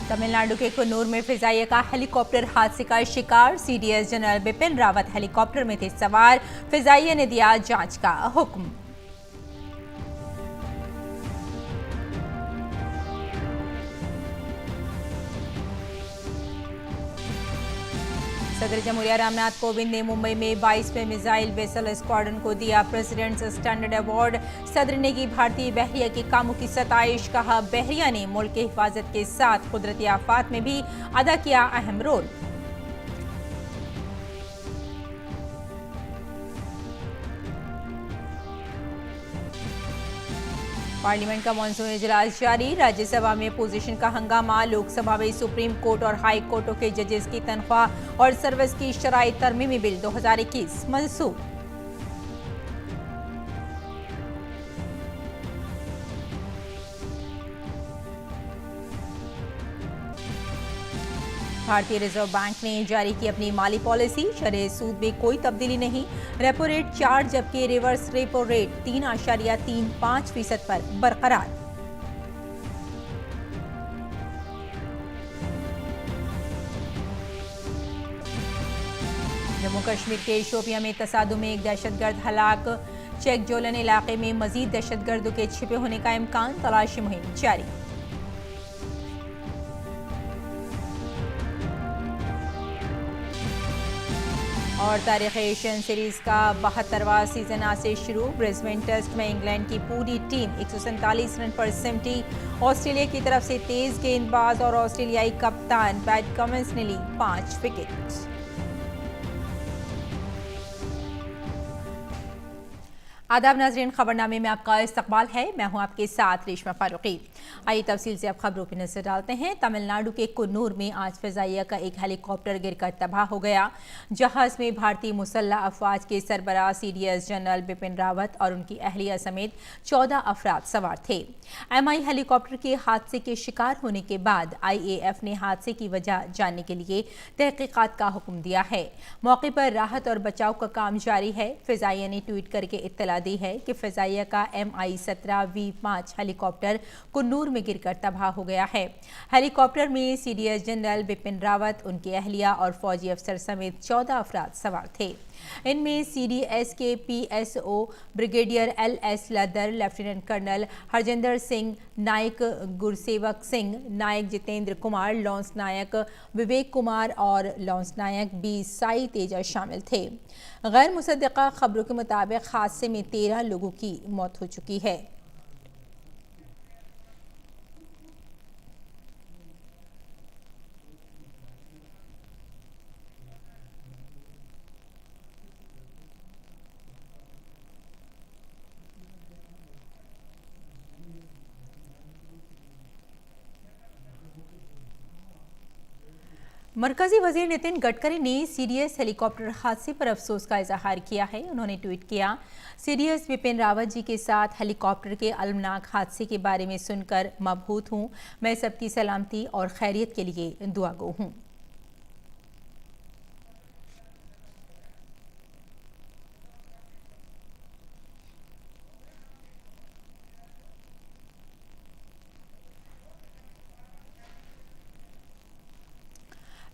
तमिलनाडु के कुन्नूर में फिजाइया का हेलीकॉप्टर हादसे का शिकार। CDS general Bipin Rawat helicopter में थे सवार। फिजाइया ने दिया जांच का हुक्म। सदर जमहूरिया रामनाथ कोविंद ने मुंबई में 22वें मिसाइल वेसल स्क्वाड्रन को दिया प्रेसिडेंट्स स्टैंडर्ड अवार्ड। सदर ने की भारतीय बहरिया के कामों की सताइश। कहा, बहरिया ने मुल्क की हिफाजत के साथ कुदरती आफात में भी अदा किया अहम रोल। पार्लियामेंट का मानसून इजलास जारी। राज्यसभा में अपोजिशन का हंगामा। लोकसभा में सुप्रीम कोर्ट और हाई कोर्टों के जजेस की तनख्वाह और सर्विस की शराई तरमीमी बिल 2021 मंसूर। भारतीय रिजर्व बैंक ने जारी की अपनी माली पॉलिसी। शरह सूद में कोई तब्दीली नहीं। रेपो रेट 4 जबकि रिवर्स रेपो रेट 3.35% पर बरकरार। जम्मू कश्मीर के शोपियां में तसादुम में एक दहशतगर्द हलाक। चेक जोलन इलाके में मजीद दहशतगर्दों के छिपे होने का इम्कान। तलाशी मुहिम जारी। और तारीख एशियन सीरीज का 72वां सीजन आज से शुरू। ब्रिस्बेन टेस्ट में इंग्लैंड की पूरी टीम 147 रन पर सिमटी। ऑस्ट्रेलिया की तरफ से तेज गेंदबाज और ऑस्ट्रेलियाई कप्तान पैट कमिंस ने ली 5 विकेट। आदाब नाजरीन, खबरनामे में आपका इस्तकबाल है। मैं हूं आपके साथ रेशमा फारूकी। आइए तफसील से आप खबरों पर नजर डालते हैं। तमिलनाडु के कुन्नूर में आज फिजाइया का एक हेलीकॉप्टर गिरकर तबाह हो गया। जहाज में भारतीय मुसल्लह अफवाज के सरबराह सीडीएस जनरल बिपिन रावत और उनकी अहलिया समेत 14 अफराद सवार थे। एमआई हेलीकॉप्टर के हादसे के शिकार होने के बाद आईएएफ ने हादसे की वजह जानने के लिए तहकीकात का हुक्म दिया है। मौके पर राहत और बचाव का काम जारी है। फिजाइया ने ट्वीट करके इत्तला दी है कि फिजाइया का MI-17V5 हेलीकॉप्टर कुन्नूर में गिरकर तबाह हो गया है। हेलीकॉप्टर में सीडीएस जनरल बिपिन रावत, उनकी अहलिया और फौजी अफसर समेत 14 अफराद सवार थे। इनमें सीडीएस के PSO brigadier LS Lidder, lieutenant colonel Harjinder Singh, Naik Gursewak Singh, Naik Jitendra Kumar, lance Naik Vivek Kumar और लॉन्स नायक B साई तेजा शामिल थे। गैर मुसद्दक़ा खबरों के मुताबिक हादसे में 13 लोगों की मौत हो चुकी है। मरकजी वजीर नितिन गडकरी ने सीडीएस हेलीकॉप्टर हादसे पर अफसोस का इजहार किया है। उन्होंने ट्वीट किया, सीडीएस बिपिन रावत जी के साथ हेलीकॉप्टर के अलमनाक हादसे के बारे में सुनकर मबहूत हूँ। मैं सबकी सलामती और खैरियत के लिए दुआगो हूँ।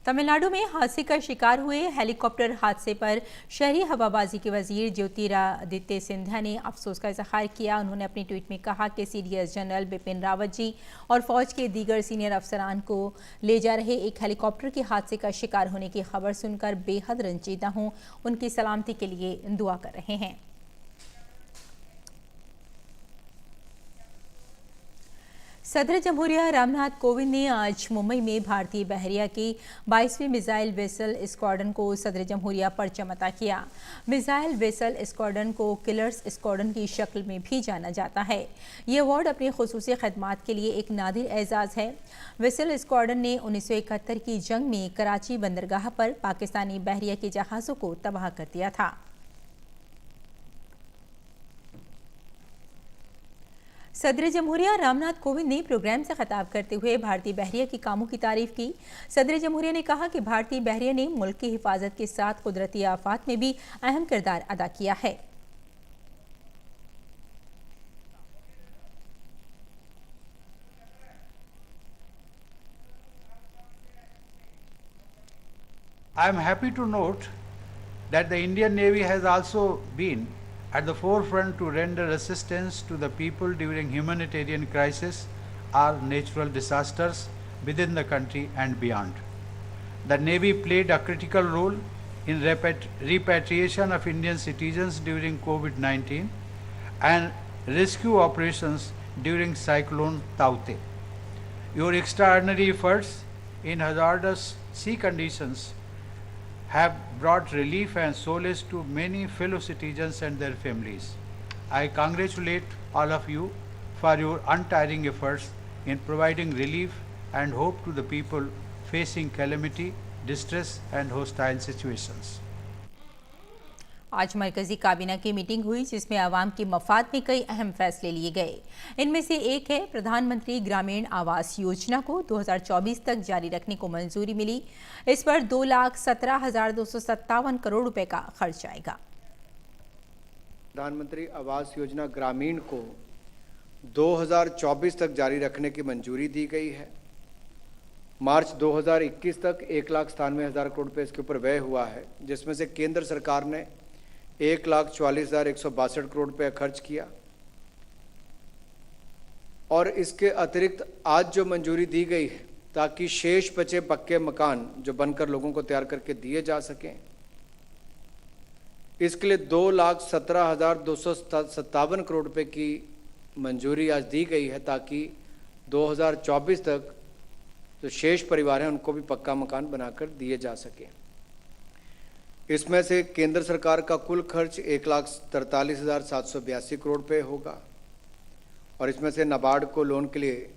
तमिलनाडु में हादसे का शिकार हुए हेलीकॉप्टर हादसे पर शहरी हवाबाजी के वजीर ज्योतिरादित्य सिंधिया ने अफसोस का इजहार किया। उन्होंने अपने ट्वीट में कहा कि सीडीएस जनरल बिपिन रावत जी और फौज के दीगर सीनियर अफसरान को ले जा रहे एक हेलीकॉप्टर के हादसे का शिकार होने की खबर सुनकर बेहद रंजीदा हूँ। उनकी सलामती के लिए दुआ कर रहे हैं। सदर जमहूरिया रामनाथ कोविंद ने आज मुंबई में भारतीय बहरिया की 22वीं मिसाइल वेसल स्क्वाड्रन को सदर जमहूरिया परचम अता किया। मिसाइल वेसल स्क्वाड्रन को किलर्स स्क्वाड्रन की शक्ल में भी जाना जाता है। ये अवार्ड अपनी खुसूसी खदमात के लिए एक नादिर एजाज़ है। वेसल स्क्वाड्रन ने 1971 की जंग में कराची बंदरगाह पर पाकिस्तानी बहरिया के जहाज़ों को तबाह कर दिया था। सदर जमहूरिया रामनाथ कोविंद ने प्रोग्राम से खिताब करते हुए भारतीय बहरिया के कामों की तारीफ की। सदर जमहूरिया ने कहा कि भारतीय बहरिया ने मुल्क की हिफाजत के साथ कुदरती आफात में भी अहम किरदार अदा किया है। I am happy to note that the Indian Navy has also been at the forefront to render assistance to the people during humanitarian crisis or natural disasters within the country and beyond. The Navy played a critical role in repatriation of Indian citizens during COVID-19 and rescue operations during Cyclone Taukte. Your extraordinary efforts in hazardous sea conditions have brought relief and solace to many fellow citizens and their families. I congratulate all of you for your untiring efforts in providing relief and hope to the people facing calamity, distress and hostile situations. आज मरकजी काबीना की meeting हुई जिसमें आवाम के मफाद में कई अहम फैसले लिए गए। इनमें से एक है प्रधानमंत्री ग्रामीण आवास योजना को 2024 तक जारी रखने को मंजूरी मिली। इस पर 2,17,257 करोड़ रुपए का खर्च आएगा। प्रधानमंत्री आवास योजना ग्रामीण को 2024 तक जारी रखने की मंजूरी दी गई है। मार्च 2021 तक 1,97,000 करोड़ रुपए इसके ऊपर व्यय हुआ है, जिसमें से केंद्र सरकार ने 1,44,162 करोड़ रुपए खर्च किया और इसके अतिरिक्त आज जो मंजूरी दी गई है ताकि शेष बचे पक्के मकान जो बनकर लोगों को तैयार करके दिए जा सकें, इसके लिए 2,17,257 करोड़ रुपए की मंजूरी आज दी गई है ताकि 2024 तक जो शेष परिवार हैं उनको भी पक्का मकान बनाकर दिए जा सके। इसमें से केंद्र सरकार का कुल खर्च 1,43,782 करोड़ रुपए होगा और इसमें से नाबार्ड को लोन के लिए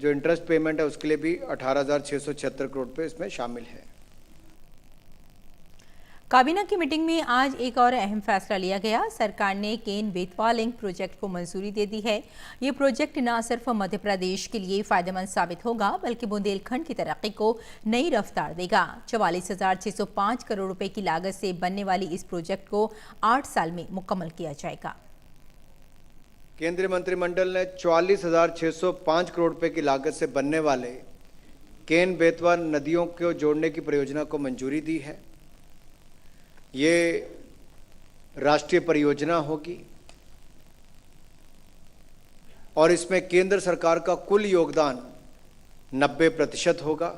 जो इंटरेस्ट पेमेंट है उसके लिए भी 18,676 करोड़ रुपए इसमें शामिल है। काबीना की मीटिंग में आज एक और अहम फैसला लिया गया। सरकार ने केन बेतवा लिंक प्रोजेक्ट को मंजूरी दे दी है। ये प्रोजेक्ट न सिर्फ मध्य प्रदेश के लिए फायदेमंद साबित होगा बल्कि बुंदेलखंड की तरक्की को नई रफ्तार देगा। 44,605 करोड़ रुपए की लागत से बनने वाली इस प्रोजेक्ट को 8 साल में मुकम्मल किया जाएगा। केंद्रीय मंत्रिमंडल ने 44,605 करोड़ रुपए की लागत से बनने वाले केन बेतवा नदियों को जोड़ने की परियोजना को मंजूरी दी है। ये राष्ट्रीय परियोजना होगी और इसमें केंद्र सरकार का कुल योगदान 90% होगा।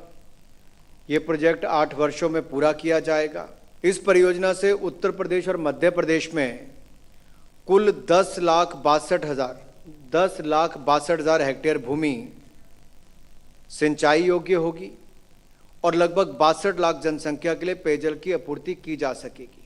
ये प्रोजेक्ट 8 वर्षों में पूरा किया जाएगा। इस परियोजना से उत्तर प्रदेश और मध्य प्रदेश में कुल 10,62,000 हेक्टेयर भूमि सिंचाई योग्य होगी और लगभग 62 लाख जनसंख्या के लिए पेयजल की आपूर्ति की जा सकेगी।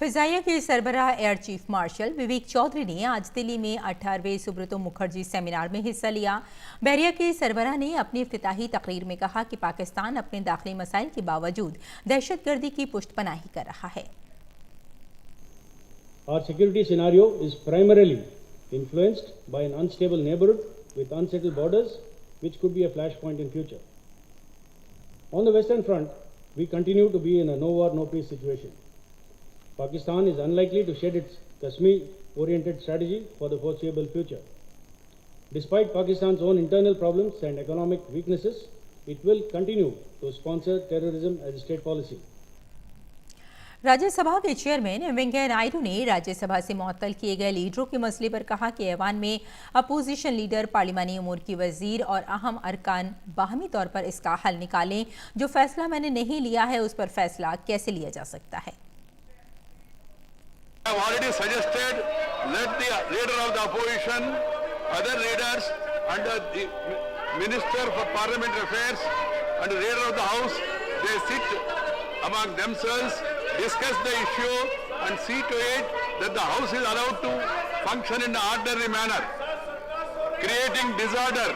फिजाइया के सरबराह एयर चीफ मार्शल विवेक चौधरी ने आज दिल्ली में 18वें सुब्रतो मुखर्जी सेमिनार में हिस्सा लिया। बहरिया के सरबराह ने अपनी इफ्तिताही तकरीर में कहा कि पाकिस्तान अपने दाखिली मसाइल के बावजूद दहशतगर्दी की पुष्टपनाही कर रहा है। Our security scenario is primarily influenced by an unstable neighborhood with unsettled borders, which could be a flashpoint in future. On the Western Front, we continue to be in a no war, no peace situation. Pakistan is unlikely to shed its Kashmir-oriented strategy for the foreseeable future. Despite Pakistan's own internal problems and economic weaknesses, it will continue to sponsor terrorism as a state policy. Rajya Sabha के chairman Venkaiah Naidu ने राज्यसभा से मुअत्तल किए गए लीडरों के मसले पर कहा कि ऐवान में अपोजिशन लीडर, पार्लिमानी उमूर की वजीर और अहम अरकान बाहमी तौर पर इसका हल निकालें। जो फैसला मैंने नहीं लिया है उस पर फैसला कैसे लिया जा सकता है। I have already suggested let the leader of the opposition, other leaders, and the Minister for Parliamentary Affairs and the leader of the House, they sit among themselves, discuss the issue, and see to it that the House is allowed to function in an orderly manner, creating disorder,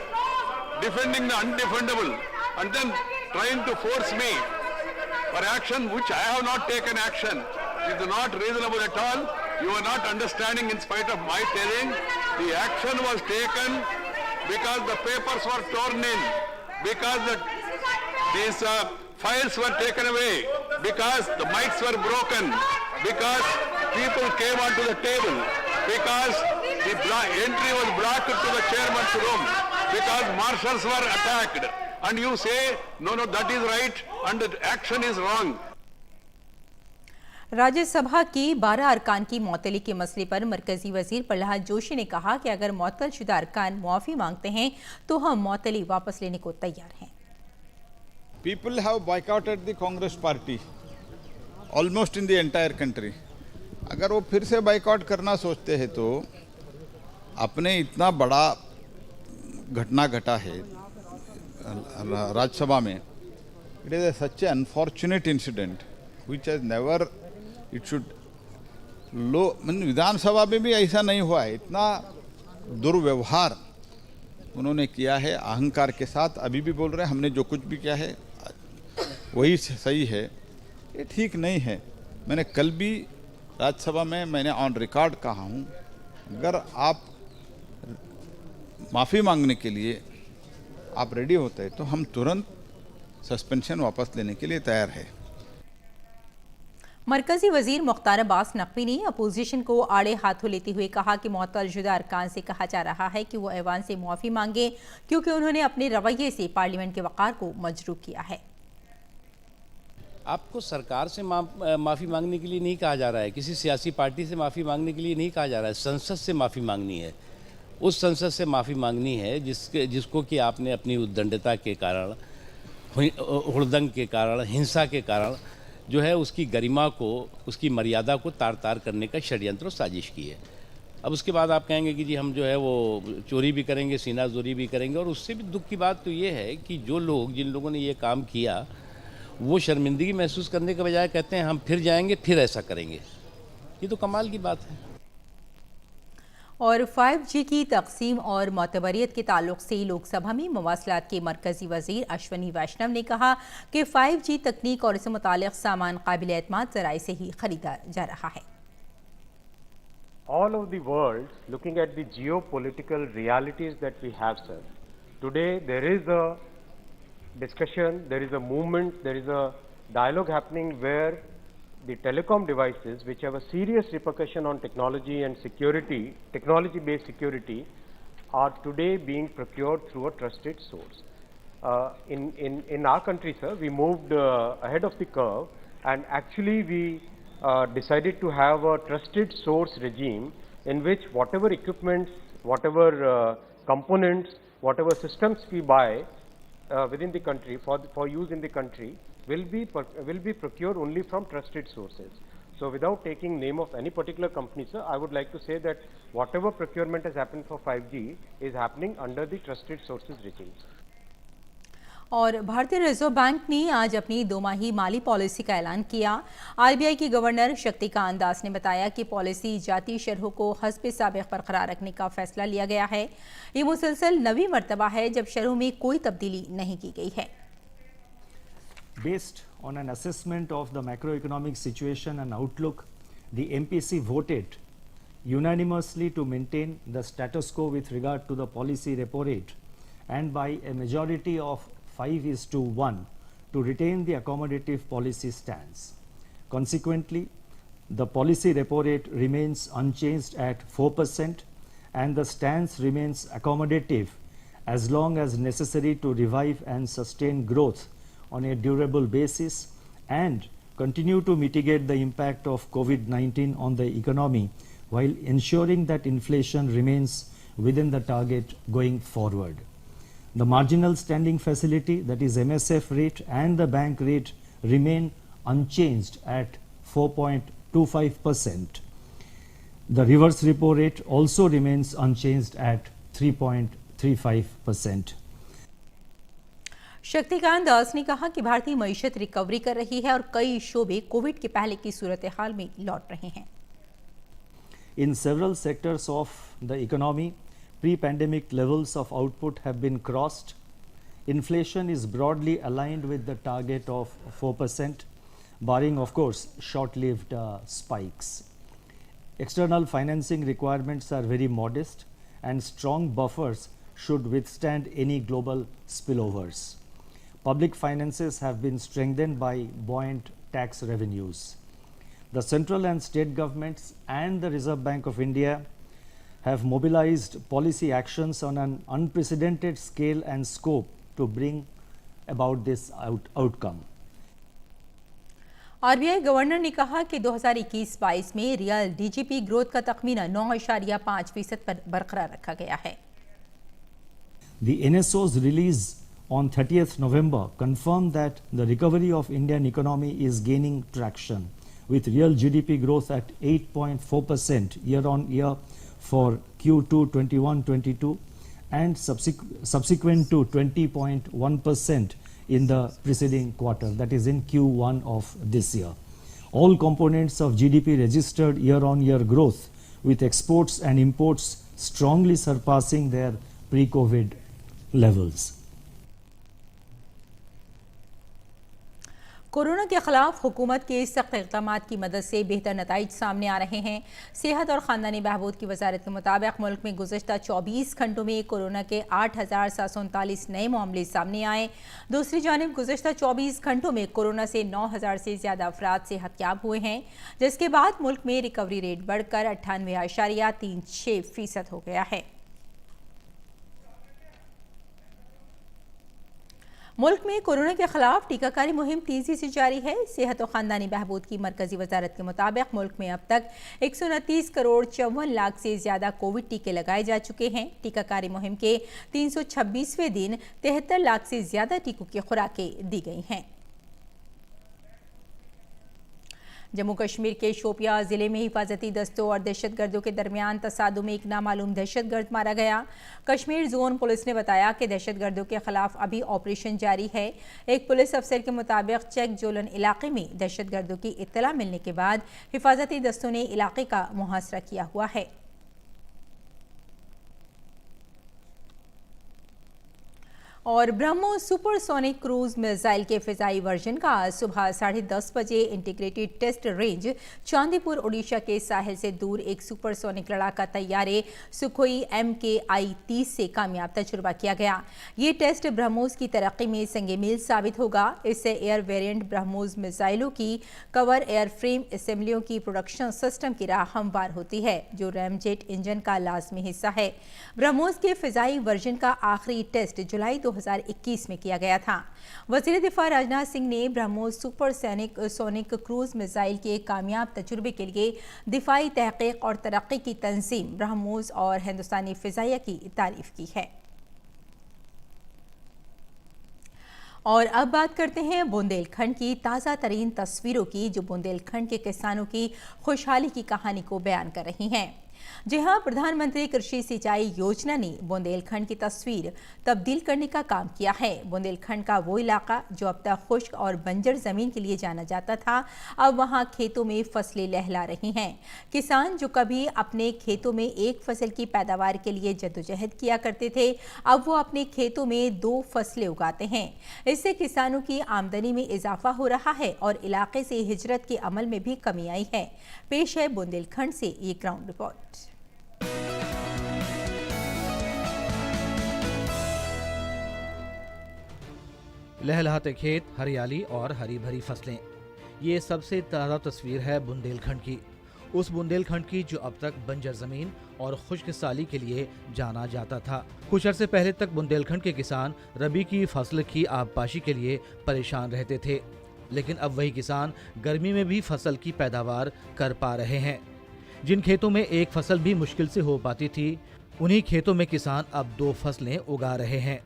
defending the undefendable, and then trying to force me for action which I have not taken action. It is not reasonable at all. You are not understanding in spite of my telling. The action was taken because the papers were torn in, because these files were taken away, because the mics were broken, because people came onto the table, because the entry was blocked to the chairman's room, because marshals were attacked. and you say, no, no, that is right and the action is wrong. Rajya Sabha की 12 अरकान की मअतली के मसले पर मरकजी वजीर प्रहलाद जोशी ने कहा कि अगर मुअत्तल शुदा अरकान मुआफी मांगते हैं तो हम मअतली वापस लेने को तैयार हैं। People have boycotted the Congress party almost in the entire country. अगर वो फिर से बाइकआउट करना सोचते हैं तो अपने इतना बड़ा घटना घटा है राज्यसभा में, it is such a unfortunate incident which has never it should low Vidhan Sabha में भी ऐसा नहीं हुआ है। इतना दुर्व्यवहार उन्होंने किया है अहंकार के साथ। अभी भी बोल रहे हैं हमने जो कुछ भी किया है वही सही है, ये ठीक नहीं है। मैंने कल भी राज्यसभा में मैंने ऑन रिकॉर्ड कहा हूँ, अगर आप माफ़ी मांगने के लिए आप रेडी होते हैं तो हम तुरंत सस्पेंशन वापस लेने के लिए तैयार है। मरकजी वजीर मुख्तार अब्बास नकवी ने अपोजिशन को आड़े हाथों लेते हुए कहा कि मुअत्तल शुदा अरकान से कहा जा रहा है कि वो ऐवान से मुआफ़ी मांगे क्योंकि उन्होंने अपने रवैये से पार्लियामेंट के वक़ार को मजरूह किया है। आपको सरकार से माफ़ी मांगने के लिए नहीं कहा जा रहा है, किसी सियासी पार्टी से माफ़ी मांगने के लिए नहीं कहा जा रहा है, संसद से माफ़ी मांगनी है। उस संसद से माफ़ी मांगनी है जिसको कि आपने अपनी उद्दंडता के कारण, हुड़दंग के कारण, हिंसा के कारण जो है उसकी गरिमा को, उसकी मर्यादा को तार तार करने का षड्यंत्र और साजिश की है। अब उसके बाद आप कहेंगे कि जी हम जो है वो चोरी भी करेंगे, सीनाजोरी भी करेंगे। और उससे भी दुख की बात तो ये है कि जो लोग, जिन लोगों ने ये काम किया, वो शर्मिंदगी महसूस करने के बजाय कहते हैं हम फिर जाएंगे, फिर ऐसा करेंगे। ये तो कमाल की बात है। और 5G की तकसीम और मोतबरियत के ताल्लुक से लोकसभा में मवासलात के मरकजी वजीर अश्वनी वैष्णव ने कहा कि 5G तकनीक और इससे मुताल्लिक़ सामान काबिल एतमाद ज़राए से ही खरीदा जा रहा है। All of the world, looking at the geopolitical realities that we have, sir, today there is a discussion, there is a movement, there is a dialogue happening where the telecom devices, which have a serious repercussion on technology and security, technology-based security, are today being procured through a trusted source. In our country, sir, we moved ahead of the curve, and actually we decided to have a trusted source regime in which whatever equipments, whatever components, whatever systems we buy within the country for use in the country will be procured only from trusted sources. So without taking name of any particular company, sir, I would like to say that whatever procurement has happened for 5G is happening under the trusted sources regime. और भारतीय reserve bank ने आज अपनी 2 माही माली policy का ऐलान किया। RBI की governor Shaktikanta Das ने बताया कि पॉलिसी जाती शरहों को हस्ब साबिक़ बरकरार रखने का फैसला लिया गया है। ये मुसलसल 9वीं मरतबा है जब शरहों में कोई तब्दीली नहीं की गई है। Based on an assessment of the macroeconomic situation and outlook, the MPC voted unanimously to maintain the status quo with regard to the policy repo rate, and by a majority of 5:1 to retain the accommodative policy stance. Consequently, the policy repo rate remains unchanged at 4% and the stance remains accommodative as long as necessary to revive and sustain growth on a durable basis and continue to mitigate the impact of COVID-19 on the economy while ensuring that inflation remains within the target going forward. The marginal standing facility, that is MSF rate, and the bank rate remain unchanged at 4.25%. The reverse repo rate also remains unchanged at 3.35%. Shaktikanta Das ने कहा कि भारतीय मईशत recovery कर रही है और कई शोबे कोविड के पहले की सूरत हाल में लौट रहे हैं। In several sectors of the economy, pre-pandemic levels of output have been crossed. Inflation is broadly aligned with the target of 4%, barring of course short-lived spikes. External financing requirements are very modest and strong buffers should withstand any global spillovers. Public finances have been strengthened by buoyant tax revenues. The central and state governments and the Reserve Bank of India have mobilized policy actions on an unprecedented scale and scope to bring about this outcome. RBI governor ने कहा कि 2021-22 में real DGP growth का तखमीना 9.5% पर बरकरार रखा गया है। The NSO's release on 30th November confirmed that the recovery of Indian economy is gaining traction, with real GDP growth at 8.4% year-on-year for Q2 21-22 and subsequent to 20.1% in the preceding quarter, that is in Q1 of this year. All components of GDP registered year-on-year growth, with exports and imports strongly surpassing their pre-COVID levels. Corona के खिलाफ हुकूमत के सख्त इक़दामात की मदद से बेहतर नताइज सामने आ रहे हैं। सेहत और ख़ानदानी बहबूद की वजारत के मुताबिक मुल्क में गुज़श्ता 24 घंटों में कोरोना के 8,739 नए मामले सामने आए। दूसरी जानिब गुज़श्ता 24 घंटों में कोरोना से 9,000 से ज़्यादा अफराद सेहतयाब हुए हैं, जिसके बाद मुल्क में रिकवरी रेट बढ़कर 98.36% हो गया है। मुल्क में कोरोना के खिलाफ टीकाकारी मुहिम तेजी से जारी है। सेहत और ख़ानदानी बहबूद की मरकजी वजारत के मुताबिक मुल्क में अब तक 129 करोड़ 54 लाख से ज़्यादा कोविड टीके लगाए जा चुके हैं। टीकाकारी मुहिम के 326वें दिन 73 लाख से ज़्यादा टीकों की खुराकें दी गई हैं। जम्मू कश्मीर के शोपियां जिले में हिफाजती दस्तों और दहशतगर्दों के दरमियान तसादुम में एक नामालूम दहशतगर्द मारा गया। कश्मीर जोन पुलिस ने बताया कि दहशतगर्दों के खिलाफ अभी ऑपरेशन जारी है। एक पुलिस अफसर के मुताबिक चेक जोलन इलाके में दहशतगर्दों की इत्तला मिलने के बाद हिफाजती दस्तों ने इलाके का मुहासरा किया हुआ है। और ब्रह्मोस सुपरसोनिक क्रूज मिसाइल के फिजाई वर्जन का आज सुबह 10:30 बजे integrated test range Chandipur Odisha के साहिल से दूर एक सुपरसोनिक लड़ाका तैयारे सुखोई MKI-30 से कामयाब तजुर्बा किया गया। ये टेस्ट ब्रह्मोस की तरक्की में संगे मील साबित होगा। इससे एयर वेरिएंट ब्रह्मोस मिसाइलों की कवर एयर फ्रेम असेंबलियों की प्रोडक्शन सिस्टम की राह हमवार होती है, जो रैमजेट इंजन का लाजमी हिस्सा है। ब्रह्मोस के फिजाई वर्जन का आखिरी टेस्ट जुलाई 2021 में किया गया था। वज़ीर दिफा राजनाथ सिंह ने ब्रह्मोस सुपरसोनिक क्रूज मिसाइल के कामयाब तजुर्बे के लिए दिफाई तहकीक और तरक्की की तंजीम ब्रह्मोस और हिंदुस्तानी फिजाइया की तारीफ की है। और अब बात करते हैं बुंदेलखंड की ताज़ा तरीन तस्वीरों की, जो बुंदेलखंड के किसानों की खुशहाली की कहानी को बयान कर रही हैं। जी हां, प्रधानमंत्री कृषि सिंचाई योजना ने बुंदेलखंड की तस्वीर तब्दील करने का काम किया है। बुंदेलखंड का वो इलाका जो अब तक खुश्क और बंजर ज़मीन के लिए जाना जाता था, अब वहां खेतों में फसलें लहला रही हैं। किसान जो कभी अपने खेतों में एक फसल की पैदावार के लिए जद्दोजहद किया करते थे, अब वो अपने खेतों में 2 फसलें उगाते हैं। इससे किसानों की आमदनी में इजाफा हो रहा है और इलाके से हिजरत के अमल में भी कमी आई है। पेश है बुंदेलखंड से ये ग्राउंड रिपोर्ट। लहलहाते खेत, हरियाली और हरी भरी फसलें, ये सबसे ताज़ा तस्वीर है बुंदेलखंड की। उस बुंदेलखंड की जो अब तक बंजर ज़मीन और खुश्क साली के लिए जाना जाता था। कुछ अरसे पहले तक बुंदेलखंड के किसान रबी की फसल की आबपाशी के लिए परेशान रहते थे, लेकिन अब वही किसान गर्मी में भी फसल की पैदावार कर पा रहे हैं। जिन खेतों में एक फसल भी मुश्किल से हो पाती थी, उन्हीं खेतों में किसान अब 2 फसलें उगा रहे हैं।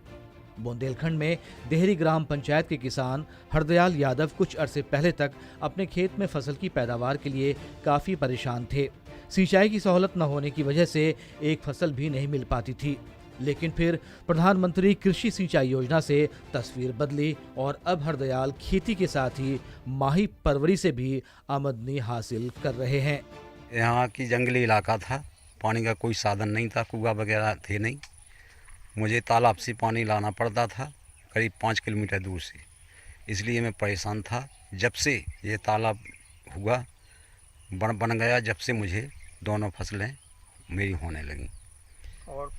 बुंदेलखंड में देहरी ग्राम पंचायत के किसान हरदयाल यादव कुछ अरसे पहले तक अपने खेत में फसल की पैदावार के लिए काफ़ी परेशान थे। सिंचाई की सहूलत न होने की वजह से एक फसल भी नहीं मिल पाती थी, लेकिन फिर प्रधानमंत्री कृषि सिंचाई योजना से तस्वीर बदली और अब हरदयाल खेती के साथ ही माही परवरी से भी आमदनी हासिल कर रहे हैं। यहाँ की जंगली इलाका था, पानी का कोई साधन नहीं था, कुआं वगैरह थे नहीं। मुझे तालाब से पानी लाना पड़ता था करीब 5 किलोमीटर दूर से, इसलिए मैं परेशान था। जब से ये तालाब हुआ बन गया, जब से मुझे दोनों फसलें मेरी होने लगी। और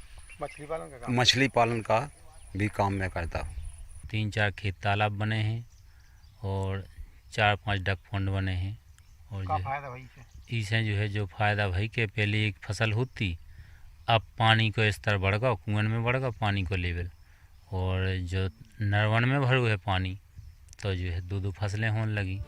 मछली पालन का भी काम मैं करता हूँ। 3-4 खेत तालाब बने हैं और 4-5 डक पॉन्ड बने हैं। और इससे जो है जो फ़ायदा भाई के पहले एक फसल होती, अब पानी को स्तर बढ़ गया, कुएं में बढ़ गया पानी को लेवल, और जो नरवन में भरू है पानी, तो जो है दो फसलें होने लगी।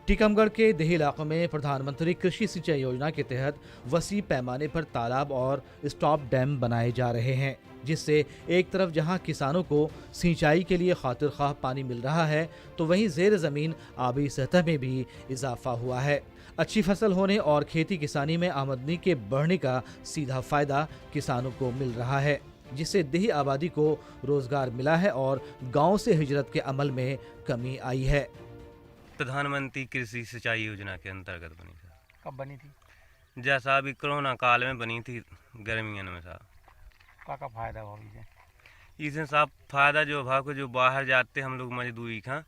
टीकमगढ़ के देही इलाकों में प्रधानमंत्री कृषि सिंचाई योजना के तहत वसी पैमाने पर तालाब और स्टॉप डैम बनाए जा रहे हैं, जिससे एक तरफ जहां किसानों को सिंचाई के लिए खातिर ख्वाह पानी मिल रहा है, तो वहीं ज़ेर ज़मीन आबी सतह में भी इजाफा हुआ है। अच्छी फसल होने और खेती किसानी में आमदनी के बढ़ने का सीधा फायदा किसानों को मिल रहा है, जिससे देही आबादी को रोजगार मिला है और गांव से हिजरत के अमल में कमी आई है। प्रधानमंत्री कृषि सिंचाई योजना के अंतर्गत बनी थी। कब बनी थी? जैसा अभी कोरोना काल में बनी थी, गर्मियों में साहब। का फायदा हुआ इसमें साहब फायदा जो भाव को जो बाहर जाते हम लोग मजदूरी का,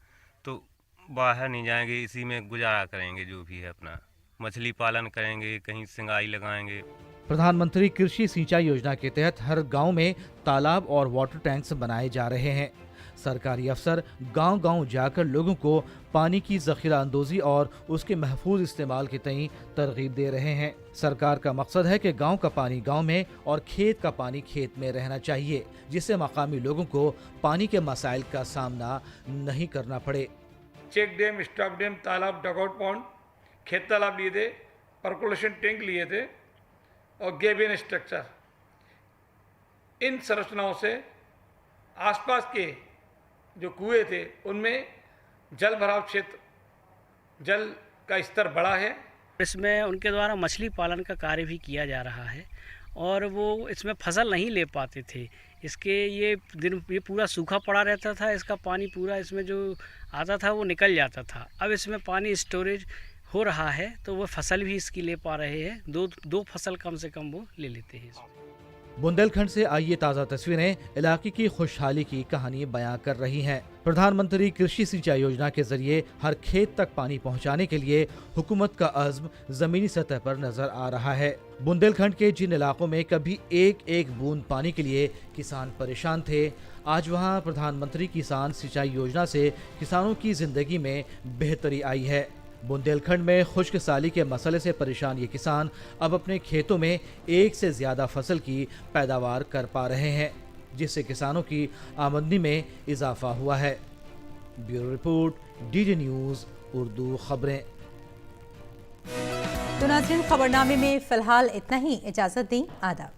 तो बाहर नहीं जाएंगे, इसी में गुजारा करेंगे, जो भी है अपना मछली पालन करेंगे, कहीं सिंगाई लगाएंगे। प्रधानमंत्री कृषि सिंचाई योजना के तहत हर गांव में तालाब और वाटर टैंक्स बनाए जा रहे हैं। सरकारी अफसर गांव-गांव जाकर लोगों को पानी की ज़ख़ीरा अंदोज़ी और उसके महफूज इस्तेमाल की तई तरगीब दे रहे हैं। सरकार का मकसद है कि गांव का पानी गांव में और खेत का पानी खेत में रहना चाहिए, जिससे मकामी लोगों को पानी के मसाइल का सामना नहीं करना पड़े। चेक डैम, स्टॉप डैम, तालाब, डगआउट पॉन्ड, खेत तालाब लिए थे, पर्कुलेशन टैंक लिए थे और गेबियन स्ट्रक्चर, इन संरचनाओं से आसपास के जो कुएं थे उनमें जल भराव क्षेत्र, जल का स्तर बढ़ा है। इसमें उनके द्वारा मछली पालन का कार्य भी किया जा रहा है और वो इसमें फसल नहीं ले पाते थे। इसके ये पूरा सूखा पड़ा रहता था, इसका पानी पूरा इसमें जो आता था वो निकल जाता था। अब इसमें पानी स्टोरेज हो रहा है तो वो फसल भी इसकी ले पा रहे हैं, दो फसल कम से कम वो ले लेते हैं। बुंदेलखंड से आई ये ताज़ा तस्वीरें इलाके की खुशहाली की कहानी बयां कर रही हैं। प्रधानमंत्री कृषि सिंचाई योजना के जरिए हर खेत तक पानी पहुंचाने के लिए हुकूमत का अज़्म जमीनी सतह पर नजर आ रहा है। बुंदेलखंड के जिन इलाकों में कभी एक एक बूंद पानी के लिए किसान परेशान थे, आज वहां प्रधानमंत्री किसान सिंचाई योजना से किसानों की जिंदगी में बेहतरी आई है। बुंदेलखंड में खुश्क साली के मसले से परेशान ये किसान अब अपने खेतों में एक से ज़्यादा फसल की पैदावार कर पा रहे हैं, जिससे किसानों की आमदनी में इजाफा हुआ है। Bureau report, DD news Urdu खबरें। तो नाज़रीन, खबरनामे में फ़िलहाल इतना ही। इजाज़त दें, आदाब।